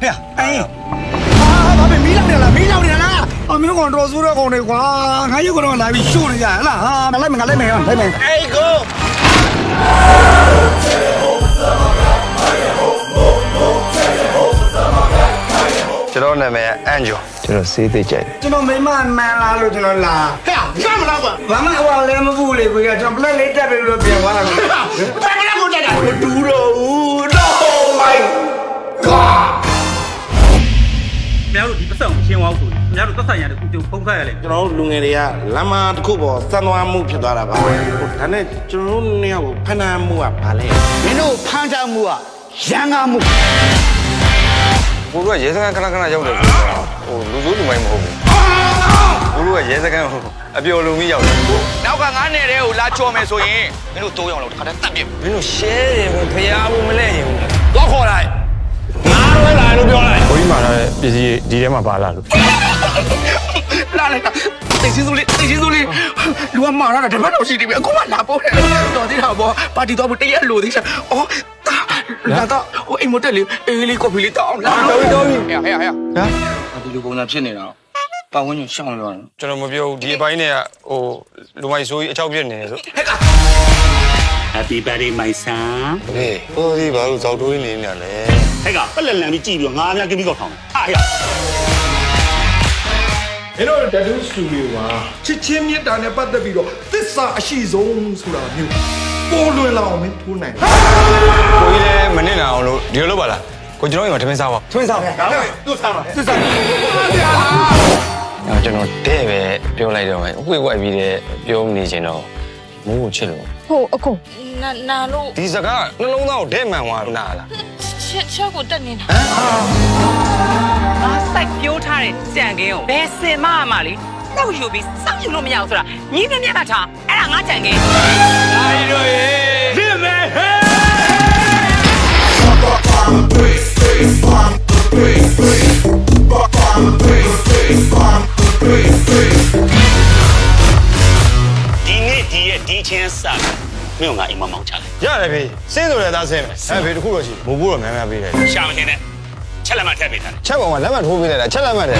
ဖေအေးဘာပဲမီးလောင်နေလားမီးလောင်နေလားအမင်းကတော့စိုးရကောင်နေကွာငါရုပ်ကတော့လာပြီးရှို့နေကြဟလားဟာလိုက်မယ်လိုက်မယ်အေးကိုကျွန်တော်နာမည်အန်ဂျိုကျွန်တော်စေးသိကြတယ်ကျွန်တော်မိမမှန်လားလို့ကျွန်တော်လာဟဲ့ရမလားကွာဘာမှဟိုလည်းမဘူးလေကွာကျွန်တော်ပလက်လေးတက်ပြီးလို့ပြန်သွားတာပလက်ကိုတက်တာမတူတော့ဘူးတော့ my god များတို့ဒီပတ်စံကိုရှင်းသွားဖို့ဆိုရင်များတို့သက်ဆိုင်ရာတခုတူဖုံးခါရလေ ကျွန်တော်တို့လူငယ်တွေကလမ်းမတစ်ခုပေါ်စံသွားမှုဖြစ်သွားတာပါဒါနဲ့ကျွန်တော်တို့နှစ်ယောက်ကိုဖမ်းနာမှုကဘာလဲ မင်းတို့ဖမ်းကြမှုကရန်ကားမှု ကိုတို့ကရဲစခန်းခဏခဏရောက်တယ်ဟိုလူစိုးလူမိုင်းမဟုတ်ဘူးကိုတို့ကရဲစခန်းအပျော်လူကြီးရောက်တယ်နောက်ကငါးနယ်တဲ့ကိုလာချော်မယ်ဆိုရင်မင်းတို့3ယောက်လောက်တစ်ခါတည်းတတ်ပြမင်းတို့ရှဲတယ်ဖျားဘူးမလဲရင်တော့ခေါ်လိုက်ငါတို့လာလို့ပြောလိုက်ဘိုးကြီးမှာလည်းပစ္စည်းဒီထဲမှာပါလာလို့ လာလိုက်တာသိချင်းစိုးလေးလူကမာရတာတပတ်တော့ရှိနေပြီအခုမှလာပို့တယ်တော်သေးတာပေါ့ပါတီတော့တရက်လိုသေးချာအော်လာတော့ဟိုအိမ်မတက်လေအေးလေးကော်ဖီလေးတောင်းလာတော့ပြီဟဲ့ဒီလူပုံစံဖြစ်နေတာပတ်ဝန်းကျင်ရှောင်းလို့ရတယ်ကျွန်တော်မပြောဘူးဒီအပိုင်းနဲ့ဟိုလူမိုက်ဆိုးကြီးအချောက်ပြစ်နေဆို Happy birthday my son ဟေးဟိုဒီဘာလို့ဇောက်တိုးနေနေလဲ ဟဲ့ကပက်လက်လန်ပြီးကြည့်ပြီးတော့ငါးများကင်းပြီးကောက်ထောင်ဟာဟဲ့ အဲ့တော့တတူးစတူဒီယိုမှာချစ်ချင်းမြတ်တာနဲ့ပတ်သက်ပြီးတော့သစ္စာအရှိဆုံးဆိုတာမျိုးပေါ်လွင်လာအောင်မင်းထိုးနိုင်တယ် ကိုကြီးလည်းမနစ်နာအောင်လို့ဒီလိုလုပ်ပါလားကိုကျွန်တော်အိမ်မှာထမင်းစားပါထမင်းစားပါ ဒါပဲသူ့စားပါသူ့စားပါ ကျွန်တော်တဲ့ပဲပြောလိုက်တော့ဝှေ့ဝှက်ပြီးတဲ့ပြောနေချင်တော့မိုးကိုချစ်လို့ ဟုတ်အကုန်နာလို့ ဒီစကားနှလုံးသားကိုတဲ့မှန်သွားနာလား ချက်ကိုတက်နေတာ ငါစိုက်ပြိုးထားတဲ့ကြံကင်းကိုဘယ်စင်မမှလေတောက်ယူပြီးစောက်ယူလို့မရဘူးဆိုတာညီးပြင်းပြတ်ထားအဲ့ဒါငါကြံကင်း အားရရေရမယ်ဟဲ့ ဒီနေ့ဒီရဲ့ဒီချင်းစားမင်းကငါအိမ်မမောင်းချလိုက် ရတယ်ဖေစင်းဆိုလည်းသားစင်းမယ်ဖေတခုတော့ရှိမိုးဖို့တော့များများပေးတယ် ရှာမထင်နဲ့ချက်လက်မထည့်ပေးထားတယ် ချက်ပေါ်မှာလက်မှတ်ထိုးပေးလိုက်တာချက်လက်မှတ်တယ်